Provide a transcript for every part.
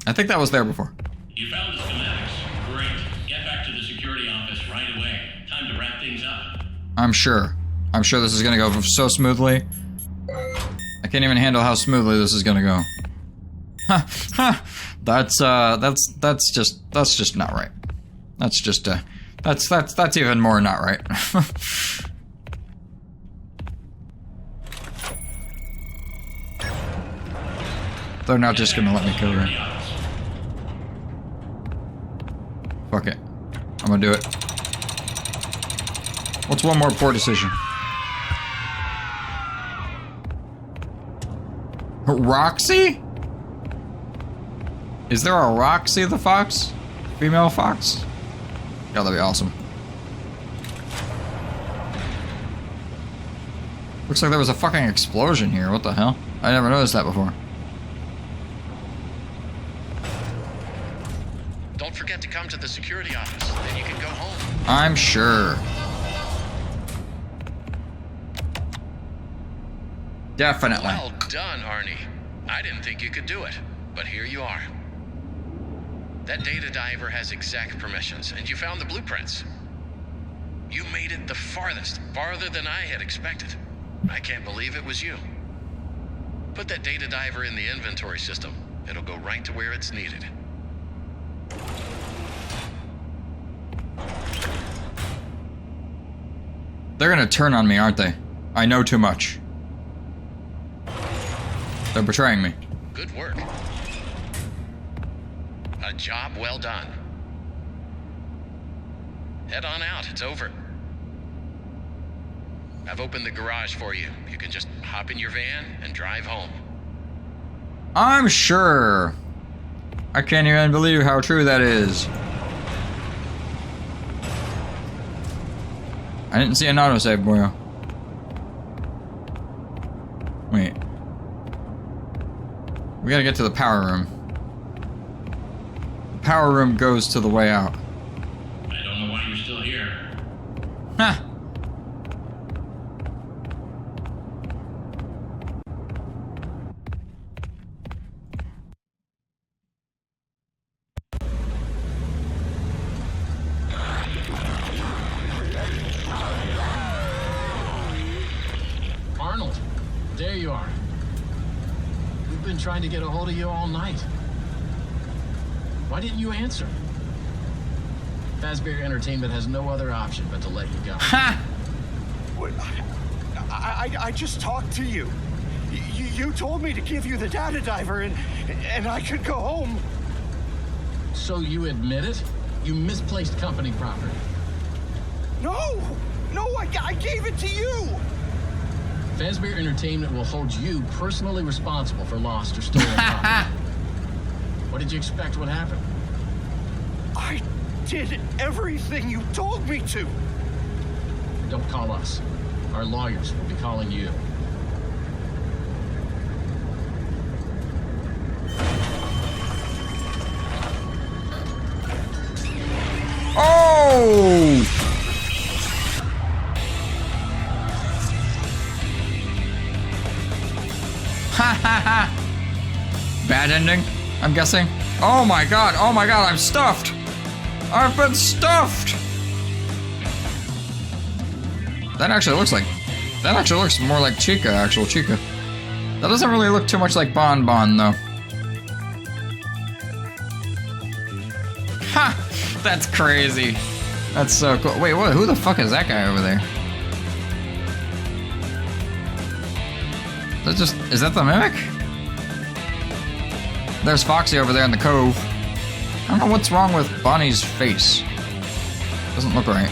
I think that was there before. You found the schematics. Great. Get back to the security office right away. Time to wrap things up. I'm sure. I'm sure this is gonna go so smoothly. I can't even handle how smoothly this is gonna go. Ha ha. That's just not right. That's just that's even more not right. They're not just gonna let me kill her. Fuck it. I'm gonna do it. What's one more poor decision? Roxy? Is there a Roxy the fox? Female fox? Yeah, that'd be awesome. Looks like there was a fucking explosion here. What the hell? I never noticed that before. Don't forget to come to the security office, then you can go home. I'm sure. Definitely. Well done, Arnie. I didn't think you could do it, but here you are. That data diver has exec permissions, and you found the blueprints. You made it the farthest, farther than I had expected. I can't believe it was you. Put that data diver in the inventory system. It'll go right to where it's needed. They're gonna turn on me, aren't they? I know too much. They're betraying me. Good work. A job well done. Head on out, it's over. I've opened the garage for you. You can just hop in your van and drive home. I'm sure. I can't even believe how true that is. I didn't see an autosave, boy. Wait. We gotta get to the power room. The power room goes to the way out. I don't know why you're still here. Ha! Arnold, there you are. We've been trying to get a hold of you all night. Why didn't you answer? Fazbear Entertainment has no other option but to let you go. Ha! I just talked to you. You told me to give you the data diver and I could go home. So you admit it? You misplaced company property. No, I gave it to you. Fazbear Entertainment will hold you personally responsible for lost or stolen property. What did you expect would happen? I did everything you told me to. Don't call us. Our lawyers will be calling you. Oh! Ha ha ha! Bad ending, I'm guessing. Oh my god, I'm stuffed! I've been stuffed! That actually looks more like Chica, actual Chica. That doesn't really look too much like Bon Bon, though. Ha! That's crazy. That's so cool. Wait, what? Who the fuck is that guy over there? Is that the Mimic? There's Foxy over there in the cove. I don't know what's wrong with Bonnie's face. Doesn't look right.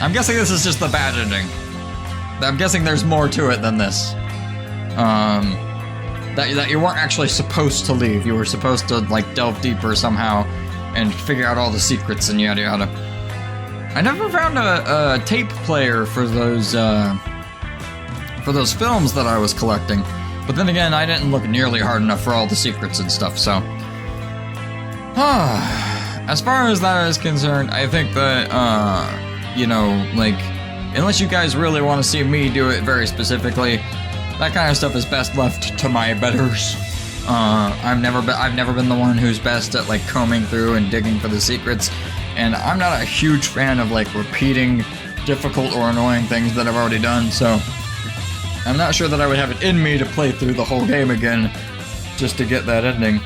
I'm guessing this is just the bad ending. I'm guessing there's more to it than this. That you weren't actually supposed to leave. You were supposed to, like, delve deeper somehow and figure out all the secrets and yada yada. I never found a tape player for those films that I was collecting. But then again, I didn't look nearly hard enough for all the secrets and stuff, so... As far as that is concerned, I think that, you know, like, unless you guys really want to see me do it very specifically, that kind of stuff is best left to my betters. I've never been the one who's best at like combing through and digging for the secrets, and I'm not a huge fan of like repeating difficult or annoying things that I've already done, so I'm not sure that I would have it in me to play through the whole game again just to get that ending.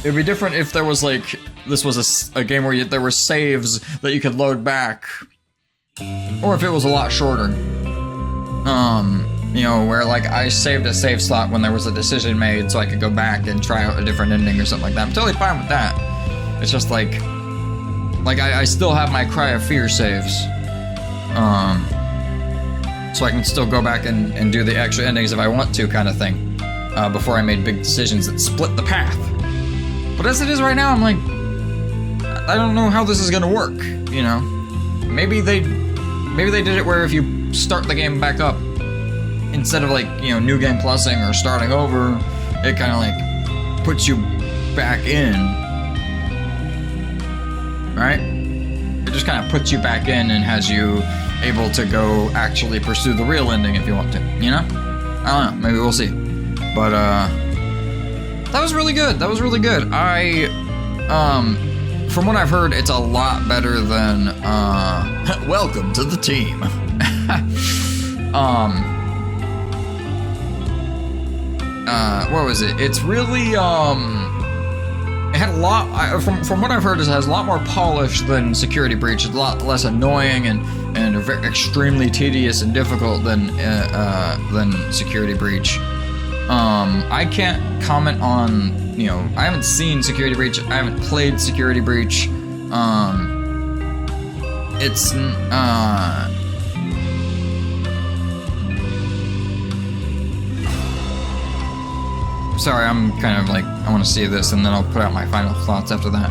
It'd be different if there was like, this was a game where there were saves that you could load back, or if it was a lot shorter. You know, where like I saved a save slot when there was a decision made so I could go back and try out a different ending or something like that. I'm totally fine with that. It's just like I still have my Cry of Fear saves. So I can still go back and do the extra endings if I want to, kind of thing, before I made big decisions that split the path. But as it is right now, I'm like, I don't know how this is gonna work, you know? Maybe they did it where if you start the game back up, instead of like, you know, new game plusing or starting over, it kind of like puts you back in, right? It just kind of puts you back in and has you able to go actually pursue the real ending if you want to, you know? I don't know, maybe we'll see. But, that was really good. That was really good. From what I've heard, it's a lot better than, welcome to the team. What was it? It's really, it had a lot, from what I've heard, it has a lot more polish than Security Breach. It's a lot less annoying and extremely tedious and difficult than Security Breach. I can't comment on, you know, I haven't seen Security Breach, I haven't played Security Breach. Sorry, I'm kind of like, I want to see this and then I'll put out my final thoughts after that.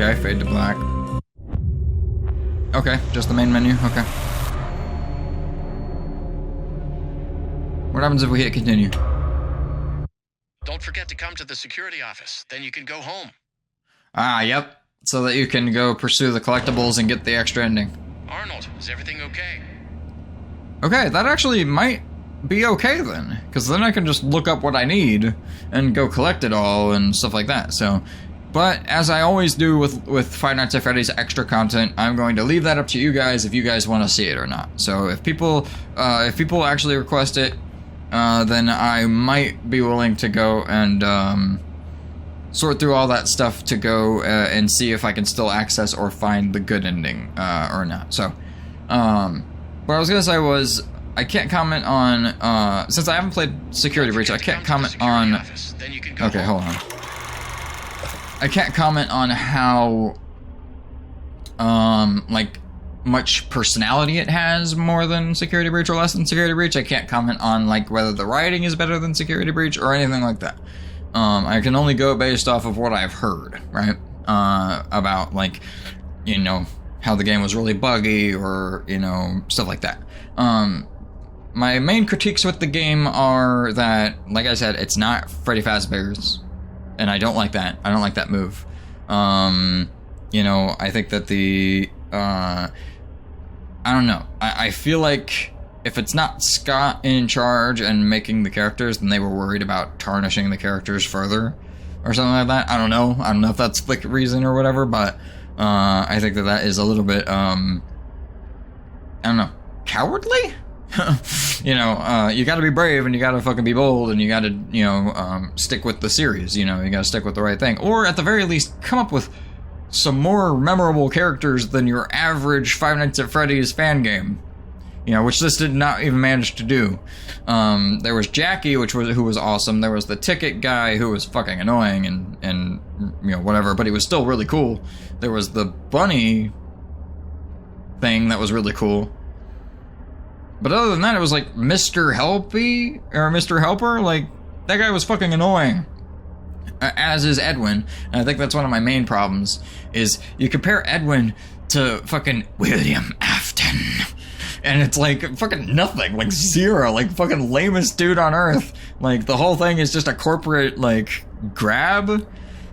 Okay, fade to black. Okay, just the main menu, okay. What happens if we hit continue? Don't forget to come to the security office, then you can go home. Ah, yep. So that you can go pursue the collectibles and get the extra ending. Arnold, is everything okay? Okay, that actually might be okay then. Because then I can just look up what I need and go collect it all and stuff like that, so... But, as I always do with Five Nights at Freddy's extra content, I'm going to leave that up to you guys if you guys want to see it or not. So if people actually request it, then I might be willing to go and sort through all that stuff to go and see if I can still access or find the good ending or not. So, what I was going to say was, I can't comment on, since I haven't played Security Breach, I can't comment on... Okay, hold on. I can't comment on how, like, much personality it has more than Security Breach or less than Security Breach. I can't comment on, like, whether the writing is better than Security Breach or anything like that. I can only go based off of what I've heard, right? About, like, you know, how the game was really buggy or, you know, stuff like that. My main critiques with the game are that, like I said, it's not Freddy Fazbear's. And I don't like that. I don't like that move. You know, I think that the, I don't know. I feel like if it's not Scott in charge and making the characters, then they were worried about tarnishing the characters further or something like that. I don't know. I don't know if that's the reason or whatever, but I think that that is a little bit, I don't know, cowardly? You know, you gotta be brave and you gotta fucking be bold and you gotta, you know, stick with the series, you know, you gotta stick with the right thing. Or at the very least, come up with some more memorable characters than your average Five Nights at Freddy's fan game. You know, which this did not even manage to do. There was Jackie, who was awesome. There was the ticket guy who was fucking annoying and you know, whatever, but he was still really cool. There was the bunny thing that was really cool. But other than that, it was like Mr. Helpy, or Mr. Helper, like, that guy was fucking annoying. As is Edwin, and I think that's one of my main problems, is you compare Edwin to fucking William Afton, and it's like fucking nothing, like zero, like fucking lamest dude on earth. Like the whole thing is just a corporate like grab,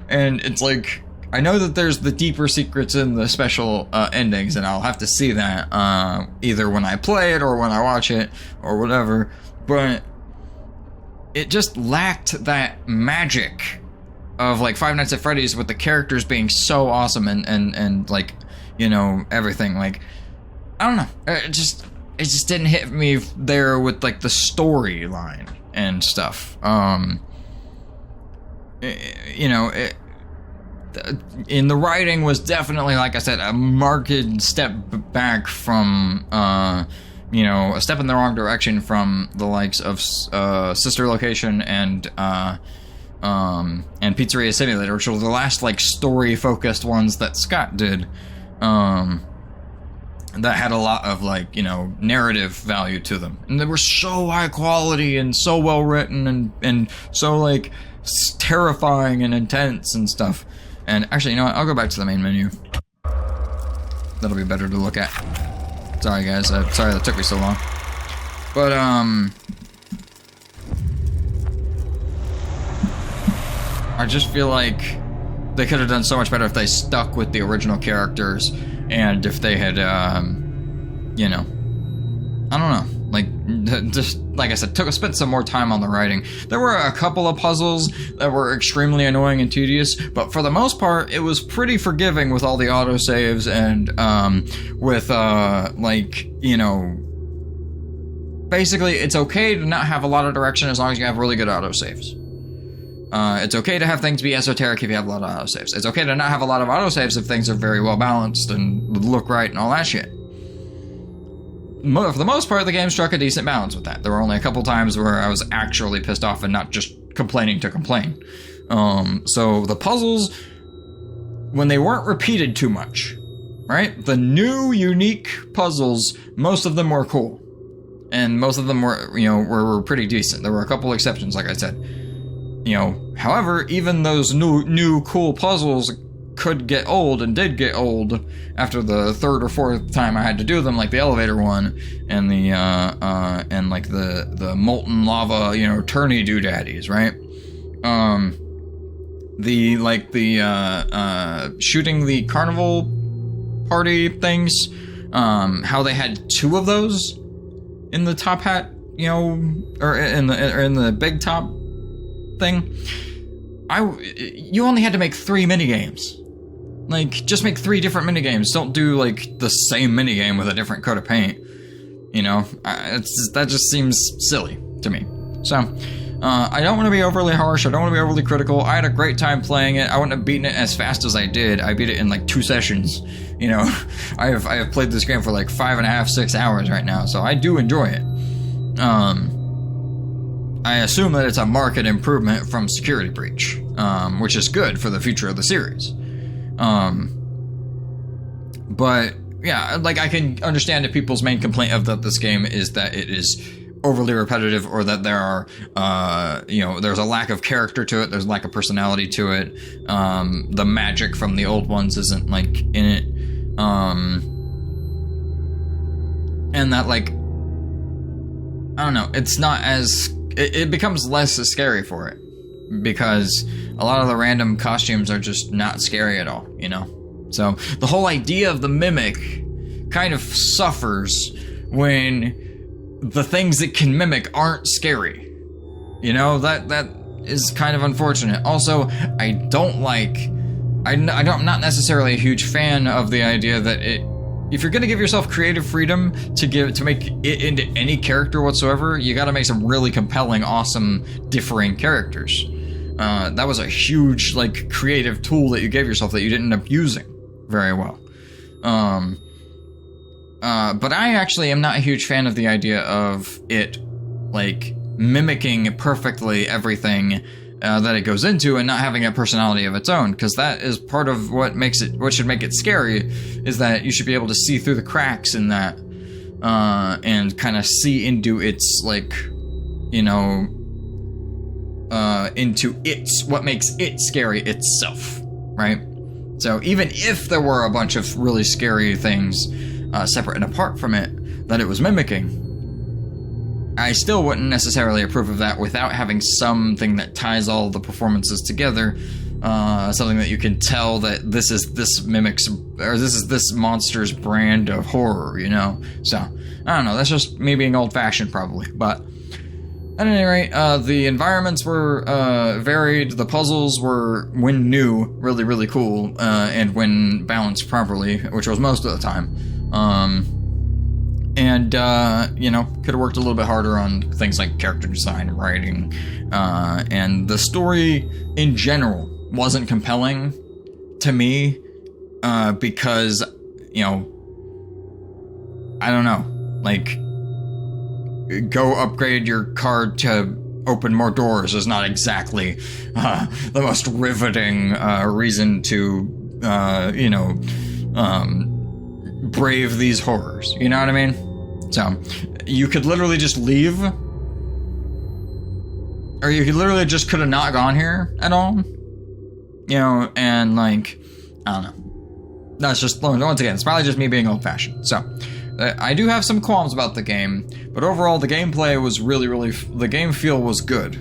and it's like I know that there's the deeper secrets in the special endings, and I'll have to see that either when I play it or when I watch it or whatever, but it just lacked that magic of like Five Nights at Freddy's with the characters being so awesome and like, you know, everything. Like, I don't know, it just didn't hit me there with like the storyline and stuff. You know, in the writing was definitely, like I said, a marked step back from, you know, a step in the wrong direction from the likes of Sister Location and Pizzeria Simulator, which were the last like story-focused ones that Scott did. That had a lot of like, you know, narrative value to them, and they were so high quality and so well written and so like terrifying and intense and stuff. And actually, you know what? I'll go back to the main menu. That'll be better to look at. Sorry, guys. Sorry that took me so long. But, I just feel like they could have done so much better if they stuck with the original characters, and if they had, you know, I don't know. Like, just, like I said, spent some more time on the writing. There were a couple of puzzles that were extremely annoying and tedious, but for the most part, it was pretty forgiving with all the autosaves and, with, like, you know, basically, it's okay to not have a lot of direction as long as you have really good autosaves. It's okay to have things be esoteric if you have a lot of autosaves. It's okay to not have a lot of autosaves if things are very well balanced and look right and all that shit. For the most part, the game struck a decent balance with that. There were only a couple times where I was actually pissed off and not just complaining to complain. So the puzzles, when they weren't repeated too much, right? The new, unique puzzles, most of them were cool. And most of them were, you know, were pretty decent. There were a couple exceptions, like I said. You know, however, even those new cool puzzles could get old and did get old after the third or fourth time I had to do them, like the elevator one and the and like the molten lava, you know, turny doodaddies, right? Shooting the carnival party things, how they had two of those in the top hat, you know, or in the big top thing. You only had to make 3 minigames. Like, just make 3 different minigames. Don't do, like, the same minigame with a different coat of paint. You know? That just seems silly to me. So, I don't want to be overly harsh. I don't want to be overly critical. I had a great time playing it. I wouldn't have beaten it as fast as I did. I beat it in, like, 2 sessions. You know? I have played this game for, like, 5.5, 6 hours right now. So, I do enjoy it. I assume that it's a marked improvement from Security Breach. Which is good for the future of the series. But yeah, like I can understand if people's main complaint of this game is that it is overly repetitive, or that there are, you know, there's a lack of character to it, there's a lack of personality to it, the magic from the old ones isn't like in it, and that like, I don't know, it's not as, it becomes less scary for it. Because a lot of the random costumes are just not scary at all, you know? So, the whole idea of the mimic kind of suffers when the things it can mimic aren't scary. You know, that is kind of unfortunate. Also, I'm not necessarily a huge fan of the idea that if you're gonna give yourself creative freedom to make it into any character whatsoever, you gotta make some really compelling, awesome, differing characters. That was a huge, like, creative tool that you gave yourself that you didn't end up using very well. But I actually am not a huge fan of the idea of it, like, mimicking perfectly everything that it goes into and not having a personality of its own, because that is part of what should make it scary, is that you should be able to see through the cracks in that, and kind of see into its, like, you know, into what makes it scary itself, right? So even if there were a bunch of really scary things separate and apart from it, that it was mimicking, I still wouldn't necessarily approve of that without having something that ties all the performances together, something that you can tell that this is this mimics, or this is this monster's brand of horror, you know? So, I don't know, that's just me being old-fashioned probably, but at any rate, the environments were varied, the puzzles were, when new, really, really cool, and when balanced properly, which was most of the time. And, you know, could have worked a little bit harder on things like character design and writing, and the story in general wasn't compelling to me, because, you know, I don't know, like, go upgrade your car to open more doors is not exactly the most riveting reason to, you know, brave these horrors. You know what I mean? So, you could literally just leave, or you could literally just could have not gone here at all. You know, and like, I don't know. That's just, once again, it's probably just me being old-fashioned. So, I do have some qualms about the game, but overall the gameplay was really, the game feel was good.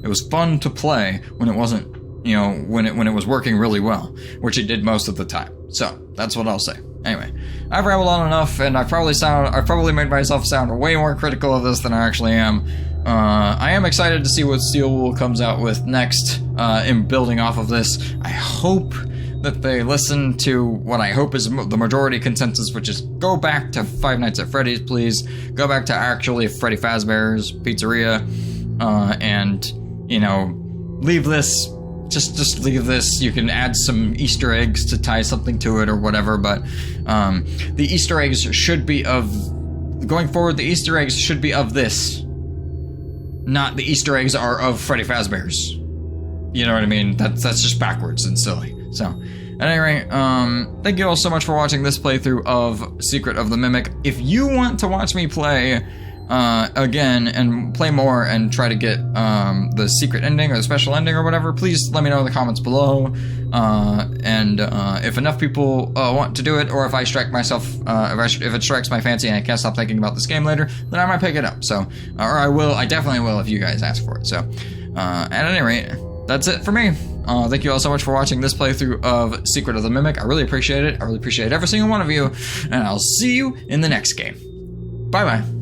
It was fun to play when it wasn't, you know, when it was working really well, which it did most of the time. So, that's what I'll say. Anyway, I've rambled on enough, and I've probably made myself sound way more critical of this than I actually am. I am excited to see what Steel Wool comes out with next, in building off of this. I hope that they listen to what I hope is the majority consensus, which is go back to Five Nights at Freddy's, please. Go back to actually Freddy Fazbear's Pizzeria, and, you know, leave this. Just leave this. You can add some Easter eggs to tie something to it or whatever, but the Easter eggs should be of... Going forward, the Easter eggs should be of this. Not the Easter eggs are of Freddy Fazbear's. You know what I mean? That's just backwards and silly. So, at any rate, thank you all so much for watching this playthrough of Secret of the Mimic. If you want to watch me play again and play more and try to get the secret ending or the special ending or whatever, please let me know in the comments below. And if enough people want to do it, or if I strike myself, if it strikes my fancy and I can't stop thinking about this game later, then I might pick it up. So, or I definitely will if you guys ask for it. So, at any rate, that's it for me. Thank you all so much for watching this playthrough of Secret of the Mimic. I really appreciate it. I really appreciate every single one of you, and I'll see you in the next game. Bye-bye.